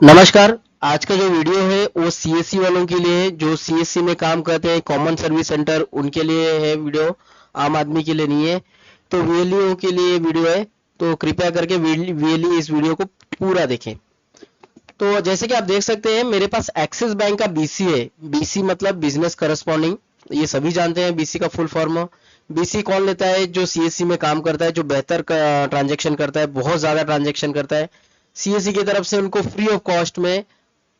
नमस्कार। आज का जो वीडियो है वो सीएससी वालों के लिए है, जो सीएससी में काम करते हैं कॉमन सर्विस सेंटर उनके लिए है वीडियो, आम आदमी के लिए नहीं है। तो वीएलईओ के लिए वीडियो है, तो कृपया करके वीएलई इस वीडियो को पूरा देखें। तो जैसे कि आप देख सकते हैं मेरे पास एक्सिस बैंक का बीसी है। बीसी मतलब बिजनेस करस्पॉन्डिंग, ये सभी जानते हैं बीसी का फुल फॉर्म। बीसी कौन लेता है? जो सीएससी में काम करता है, जो बेहतर ट्रांजेक्शन करता है, बहुत ज्यादा ट्रांजेक्शन करता है। सीएससी की तरफ से उनको फ्री ऑफ कॉस्ट में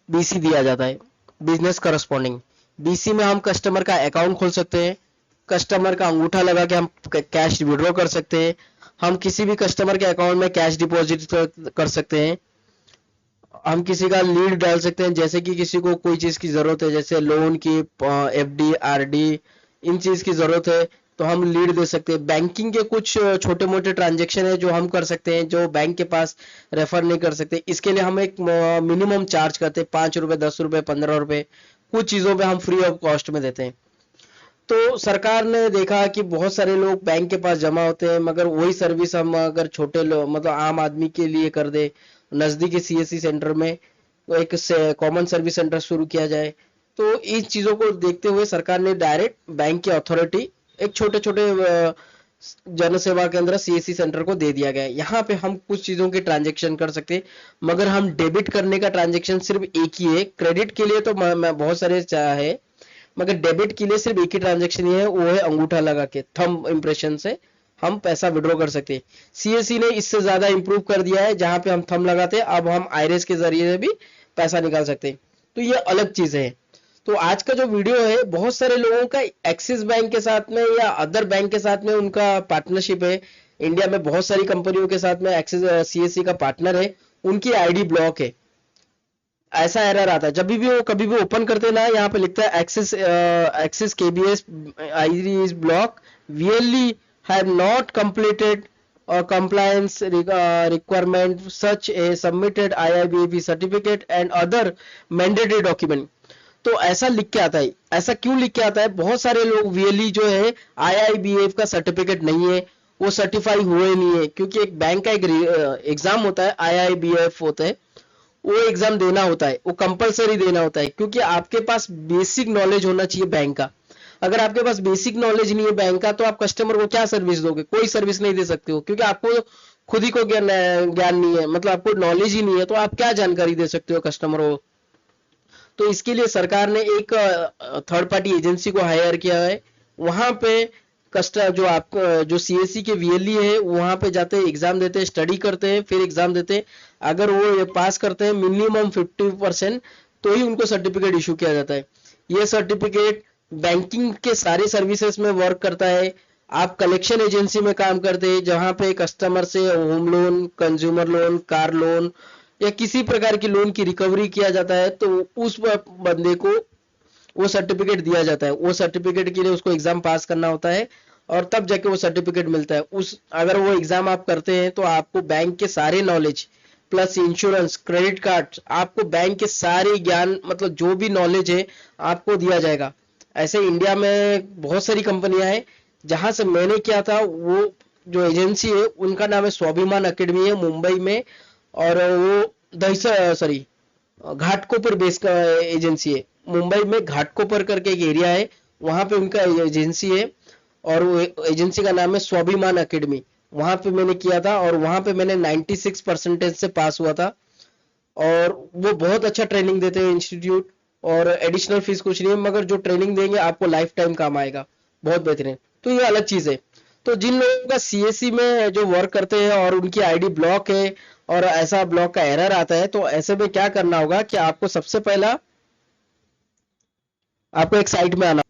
बीसी दिया जाता है, बिजनेस करस्पॉन्डिंग। बीसी में हम कस्टमर का अकाउंट खोल सकते हैं, कस्टमर का अंगूठा लगा के हम कैश विड्रॉ कर सकते हैं, हम किसी भी कस्टमर के अकाउंट में कैश डिपॉजिट कर सकते हैं, हम किसी का लीड डाल सकते हैं। जैसे कि किसी को कोई चीज की जरूरत है, जैसे लोन की, एफडी, आरडी, इन चीज की जरूरत है तो हम लीड दे सकते हैं। बैंकिंग के कुछ छोटे मोटे ट्रांजेक्शन है जो हम कर सकते हैं, जो बैंक के पास रेफर नहीं कर सकते। इसके लिए हम एक मिनिमम चार्ज करते हैं, 5 रुपए, 10 रुपए, 15 रुपए, कुछ चीजों पे हम फ्री ऑफ कॉस्ट में देते हैं। तो सरकार ने देखा कि बहुत सारे लोग बैंक के पास जमा होते हैं, मगर वही सर्विस हम अगर छोटे लोग मतलब आम आदमी के लिए कर दे, नजदीकी सीएससी सेंटर में तो एक कॉमन सर्विस सेंटर शुरू किया जाए। तो इस चीजों को देखते हुए सरकार ने डायरेक्ट बैंक की अथॉरिटी एक छोटे छोटे जन सेवा केंद्र सीएससी सेंटर को दे दिया गया है। यहाँ पे हम कुछ चीजों के ट्रांजेक्शन कर सकते हैं, मगर हम डेबिट करने का ट्रांजेक्शन सिर्फ एक ही है। क्रेडिट के लिए तो बहुत सारे है, मगर डेबिट के लिए सिर्फ एक ही ट्रांजेक्शन ही है, वो है अंगूठा लगा के थंब इंप्रेशन से हम पैसा विड्रॉ कर सकते हैं। सीएससी ने इससे ज्यादा इंप्रूव कर दिया है, जहां पे हम थंब लगाते हैं अब हम आइरिस के जरिए से भी पैसा निकाल सकते हैं। तो ये अलग चीज है। तो आज का जो वीडियो है, बहुत सारे लोगों का एक्सिस बैंक के साथ में या अदर बैंक के साथ में उनका पार्टनरशिप है। इंडिया में बहुत सारी कंपनियों के साथ में एक्सिस सीएससी का पार्टनर है, उनकी आईडी ब्लॉक है। ऐसा एरर आता है जब भी वो कभी भी ओपन करते ना, यहाँ पे लिखता है axis KBS ID is block, VLE have not completed compliance requirement such as submitted IIBAP certificate and other mandatory document। तो ऐसा लिख के आता है। ऐसा क्यों लिख के आता है? बहुत सारे लोग वीएलई जो है आईआईबीएफ का सर्टिफिकेट नहीं है, वो सर्टिफाई हुए नहीं है, क्योंकि एक बैंक का एक एग्जाम होता है, आईआईबीएफ होता है, वो एग्जाम देना होता है, वो कंपलसरी देना होता है, क्योंकि आपके पास बेसिक नॉलेज होना चाहिए बैंक का। अगर आपके पास बेसिक नॉलेज नहीं है बैंक का, तो आप कस्टमर को क्या सर्विस दोगे? कोई सर्विस नहीं दे सकते हो, क्योंकि आपको खुद ही को ज्ञान नहीं है, मतलब आपको नॉलेज ही नहीं है, तो आप क्या जानकारी दे सकते हो कस्टमर को? तो इसके लिए सरकार ने एक थर्ड पार्टी एजेंसी को हायर किया है। वहां पे कस्टमर जो आपको जो सीएससी के वीएलई है वहां पे जाते हैं, एग्जाम देते हैं, स्टडी करते हैं, फिर एग्जाम देते हैं। अगर वो पास करते हैं मिनिमम 50% तो ही उनको सर्टिफिकेट इशू किया जाता है। ये सर्टिफिकेट बैंकिंग के सारे सर्विसेज में वर्क करता है। आप कलेक्शन एजेंसी में काम करते हैं, जहां पे कस्टमर से home loan, consumer loan, car loan या किसी प्रकार की लोन की रिकवरी किया जाता है, तो उस बंदे को वो सर्टिफिकेट दिया जाता है। वो सर्टिफिकेट के लिए उसको एग्जाम पास करना होता है और तब जाके वो सर्टिफिकेट मिलता है। उस अगर वो एग्जाम आप करते हैं तो आपको बैंक के सारे knowledge plus insurance, credit card, आपको बैंक के सारे ज्ञान मतलब जो भी नॉलेज है आपको दिया जाएगा। ऐसे इंडिया में बहुत सारी कंपनियां हैं। जहां से मैंने किया था, वो जो एजेंसी है उनका नाम है स्वाभिमान अकेडमी है, मुंबई में। और वो दहिसर सॉरी घाटकोपर बेस का एजेंसी है। मुंबई में घाटकोपर करके एक एरिया है, वहां पे उनका एजेंसी है, और वो एजेंसी का नाम है स्वाभिमान अकेडमी। वहां पे मैंने किया था और वहां पे मैंने 96% से पास हुआ था। और वो बहुत अच्छा ट्रेनिंग देते हैं इंस्टीट्यूट, और एडिशनल फीस कुछ नहीं है, मगर जो ट्रेनिंग देंगे आपको लाइफ टाइम काम आएगा, बहुत बेहतरीन। तो ये अलग चीज है। तो जिन लोगों का सीएससी में जो वर्क करते हैं और उनकी आईडी ब्लॉक है और ऐसा ब्लॉक का एरर आता है, तो ऐसे में क्या करना होगा कि आपको सबसे पहला आपको एक साइट में आना।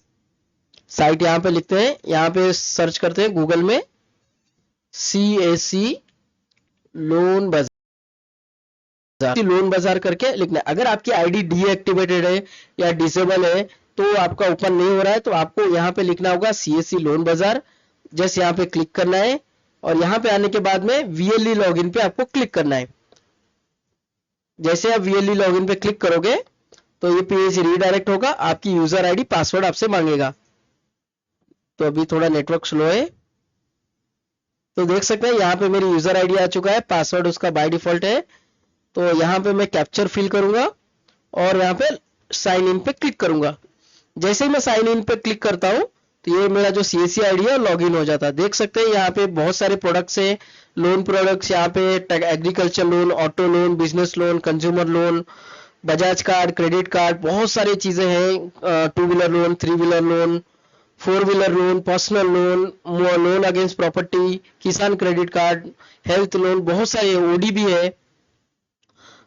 साइट यहाँ पे लिखते हैं, यहाँ पे सर्च करते हैं गूगल में सीएससी लोन बाजार, लोन बाजार करके लिखना है। अगर आपकी आईडी डीएक्टिवेटेड है या डिसेबल है, तो आपका ओपन नहीं हो रहा है, तो आपको यहाँ पे लिखना होगा सीएससी लोन बाजार। जैसे यहाँ पे क्लिक करना है और यहाँ पे आने के बाद में वीएलई लॉगिन पे आपको क्लिक करना है। जैसे आप वीएलई लॉगिन पे क्लिक करोगे तो ये पेज रीडायरेक्ट होगा, आपकी यूजर आईडी पासवर्ड आपसे मांगेगा। तो अभी थोड़ा नेटवर्क स्लो है, तो देख सकते हैं यहाँ पे मेरी यूजर आईडी आ चुका है, पासवर्ड उसका बाय डिफॉल्ट है तो यहाँ पे मैं कैप्चर फिल करूंगा और यहाँ पे साइन इन पे क्लिक करूंगा। जैसे ही मैं साइन इन पे क्लिक करता हूँ तो ये मेरा जो CSC आईडी है लॉग इन हो जाता है। देख सकते हैं यहाँ पे बहुत सारे प्रोडक्ट्स है, लोन प्रोडक्ट्स, यहाँ पे agriculture loan, auto loan, business loan, consumer loan, Bajaj card, credit card, बहुत सारी चीजें हैं, 2 wheeler loan, 3 wheeler loan, 4 wheeler loan, personal loan, loan against property, किसान क्रेडिट कार्ड, हेल्थ लोन, बहुत सारे OD भी है।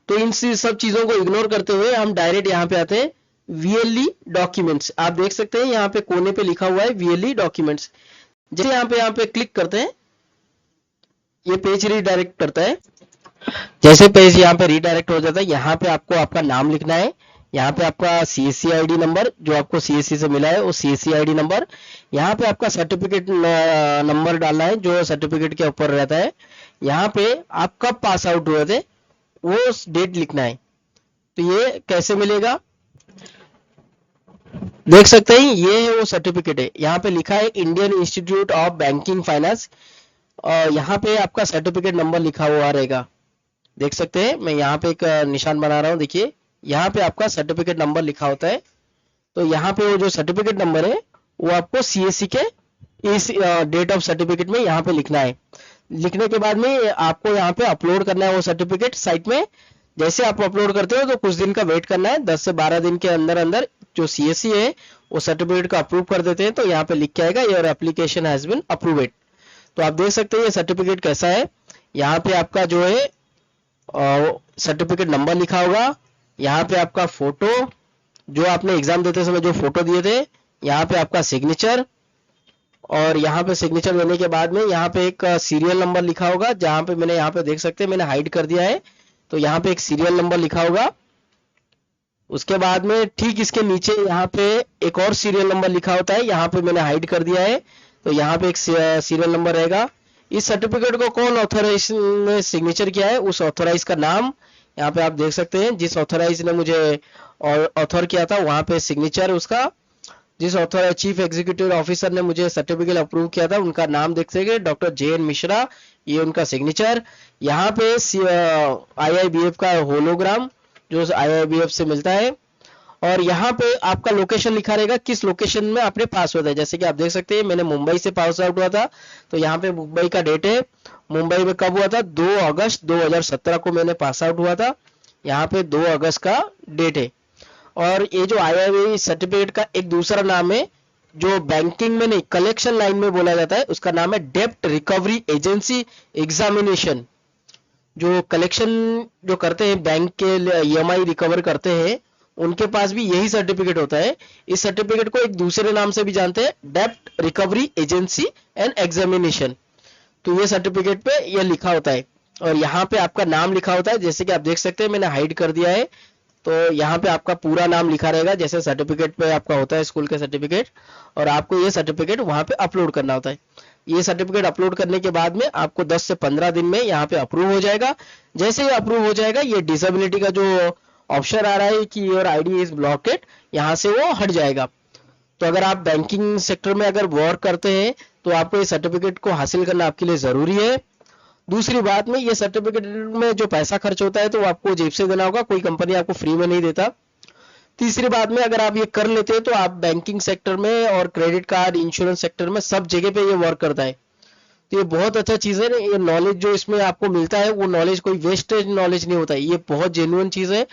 तो इन सब चीजों को इग्नोर करते हुए हम डायरेक्ट यहाँ पे आते हैं VLE डॉक्यूमेंट्स। आप देख सकते हैं यहाँ पे कोने पे लिखा हुआ है VLE डॉक्यूमेंट्स। जैसे यहाँ पे क्लिक करते हैं ये पेज रीडायरेक्ट करता है। जैसे पेज यहाँ पे रीडायरेक्ट हो जाता है, यहाँ पे आपको आपका नाम लिखना है, यहाँ पे आपका CSC आईडी नंबर जो आपको CSC से मिला है वो CSC आईडी नंबर, यहाँ पे आपका सर्टिफिकेट नंबर डालना है जो सर्टिफिकेट के ऊपर रहता है, यहाँ पे आप कब पास आउट हुए थे वो डेट लिखना है। तो ये कैसे मिलेगा देख सकते हैं, ये है वो सर्टिफिकेट है, यहाँ पे लिखा है Indian institute of banking finance और यहाँ पे आपका सर्टिफिकेट नंबर लिखा हुआ रहेगा। देख सकते हैं मैं यहाँ पे एक निशान बना रहा हूँ, देखिए यहाँ पे आपका सर्टिफिकेट नंबर लिखा होता है। तो यहाँ पे वो जो सर्टिफिकेट नंबर है वो आपको CSC के इस डेट ऑफ सर्टिफिकेट में यहाँ पे लिखना है। लिखने के बाद में आपको यहाँ पे अपलोड करना है वो सर्टिफिकेट साइट में। जैसे आप अपलोड करते हो तो कुछ दिन का वेट करना है, 10 से 12 दिन के अंदर अंदर जो CSC है वो सर्टिफिकेट को अप्रूव कर देते हैं। तो यहाँ पे लिख के आएगा your application has been approved. तो आप देख सकते हैं ये सर्टिफिकेट कैसा है, यहाँ पे आपका जो है सर्टिफिकेट नंबर लिखा होगा, यहाँ पे आपका फोटो जो आपने एग्जाम देते समय जो फोटो दिए थे, यहाँ पे आपका सिग्नेचर और यहाँ पे सिग्नेचर देने के बाद में यहाँ पे एक सीरियल नंबर लिखा होगा, जहाँ पे मैंने यहाँ पे देख सकते हैं मैंने हाइड कर दिया है। तो यहाँ पे एक सीरियल नंबर लिखा होगा, उसके बाद में ठीक इसके नीचे यहाँ पे एक और सीरियल नंबर लिखा होता है, यहाँ पे मैंने हाइड कर दिया है। तो यहाँ पे एक सीरियल नंबर रहेगा। इस सर्टिफिकेट को कौन ऑथराइज ने सिग्नेचर किया है उस ऑथराइज का नाम यहाँ पे आप देख सकते हैं, जिस ऑथराइज ने मुझे ऑथर किया था वहां पे सिग्नेचर उसका, जिस ऑथराइज चीफ एग्जीक्यूटिव ऑफिसर ने मुझे सर्टिफिकेट अप्रूव किया था उनका नाम देख सकते डॉक्टर JN मिश्रा, ये उनका सिग्नेचर। यहाँ पे IIBF का होलोग्राम जो IIBF से मिलता है और यहाँ पे आपका लोकेशन लिखा रहेगा, किस लोकेशन में आपने पास हुआ था। जैसे कि आप देख सकते हैं मैंने मुंबई से पास आउट हुआ था, तो यहाँ पे मुंबई का डेट है, मुंबई में कब हुआ था 2 अगस्त 2017 को मैंने पास आउट हुआ था, यहाँ पे 2 अगस्त का डेट है। और ये जो IIB सर्टिफिकेट का एक दूसरा नाम है जो बैंकिंग में नहीं कलेक्शन लाइन में बोला जाता है, उसका नाम है डेप्ट रिकवरी एजेंसी एग्जामिनेशन। जो कलेक्शन जो करते हैं बैंक के EMI रिकवर करते हैं उनके पास भी यही सर्टिफिकेट होता है। इस सर्टिफिकेट को एक दूसरे नाम से भी जानते हैं, डेप्ट रिकवरी एजेंसी एंड एग्जामिनेशन। तो ये सर्टिफिकेट पे ये लिखा होता है और यहाँ पे आपका नाम लिखा होता है, जैसे कि आप देख सकते हैं मैंने हाइड कर दिया है। तो यहाँ पे आपका पूरा नाम लिखा रहेगा जैसे सर्टिफिकेट पे आपका होता है स्कूल के सर्टिफिकेट, और आपको ये सर्टिफिकेट वहां पे अपलोड करना होता है। ये सर्टिफिकेट अपलोड करने के बाद में आपको 10 से 15 दिन में यहाँ पे अप्रूव हो जाएगा। जैसे ही अप्रूव हो जाएगा ये डिसेबिलिटी का जो ऑप्शन आ रहा है कि योर ID इज ब्लॉकेड, यहाँ से वो हट जाएगा। तो अगर आप बैंकिंग सेक्टर में अगर वर्क करते हैं तो आपको ये सर्टिफिकेट को हासिल करना आपके लिए जरूरी है। दूसरी बात में ये सर्टिफिकेट में जो पैसा खर्च होता है तो वो आपको जेब से देना होगा, कोई कंपनी आपको फ्री में नहीं देता। तीसरी बात में अगर आप ये कर लेते हैं तो आप बैंकिंग सेक्टर में और क्रेडिट कार्ड इंश्योरेंस सेक्टर में सब जगह पे ये वर्क करता है। तो ये बहुत अच्छा चीज है, ये नॉलेज जो इसमें आपको मिलता है वो नॉलेज कोई वेस्टेज नॉलेज नहीं होता है, ये बहुत जेन्युइन चीज है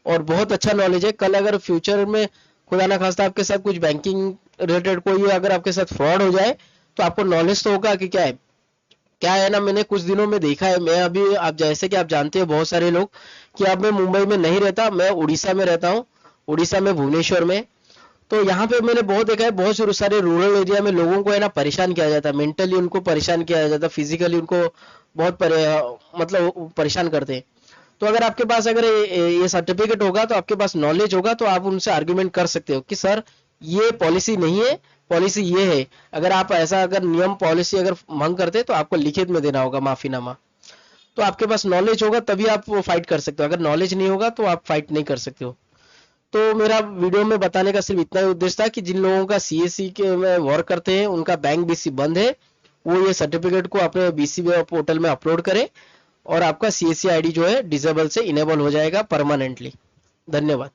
और बहुत अच्छा नॉलेज है। कल अगर फ्यूचर में खुदा ना खास्ता आपके साथ कुछ बैंकिंग रिलेटेड कोई अगर आपके साथ फ्रॉड हो जाए तो आपको नॉलेज तो होगा कि क्या है ना। मैंने कुछ दिनों में देखा है, मैं अभी आप जैसे कि आप जानते हैं बहुत सारे लोग कि अब मैं मुंबई में नहीं रहता, मैं उड़ीसा में रहता हूँ, उड़ीसा में भुवनेश्वर में। तो यहाँ पे मैंने बहुत देखा है बहुत सारे रूरल एरिया में लोगों को है ना परेशान किया जाता है, मेंटली उनको परेशान किया जाता है, फिजिकली उनको बहुत मतलब परेशान करते हैं। तो अगर आपके पास अगर ये सर्टिफिकेट होगा तो आपके पास नॉलेज होगा तो आप उनसे आर्ग्यूमेंट कर सकते हो कि सर ये पॉलिसी नहीं है, पॉलिसी ये है। अगर आप ऐसा अगर नियम पॉलिसी अगर मांग करते तो आपको लिखित में देना होगा माफीनामा। तो आपके पास नॉलेज होगा तभी आप वो फाइट कर सकते हो, अगर नॉलेज नहीं होगा तो आप फाइट नहीं कर सकते हो। तो मेरा वीडियो में बताने का सिर्फ इतना ही उद्देश्य था कि जिन लोगों का CSC के में वर्क करते हैं उनका बैंक BC बंद है, वो ये सर्टिफिकेट को अपने BC पोर्टल में अपलोड करें और आपका CSC आईडी जो है डिसेबल से इनेबल हो जाएगा परमानेंटली। धन्यवाद।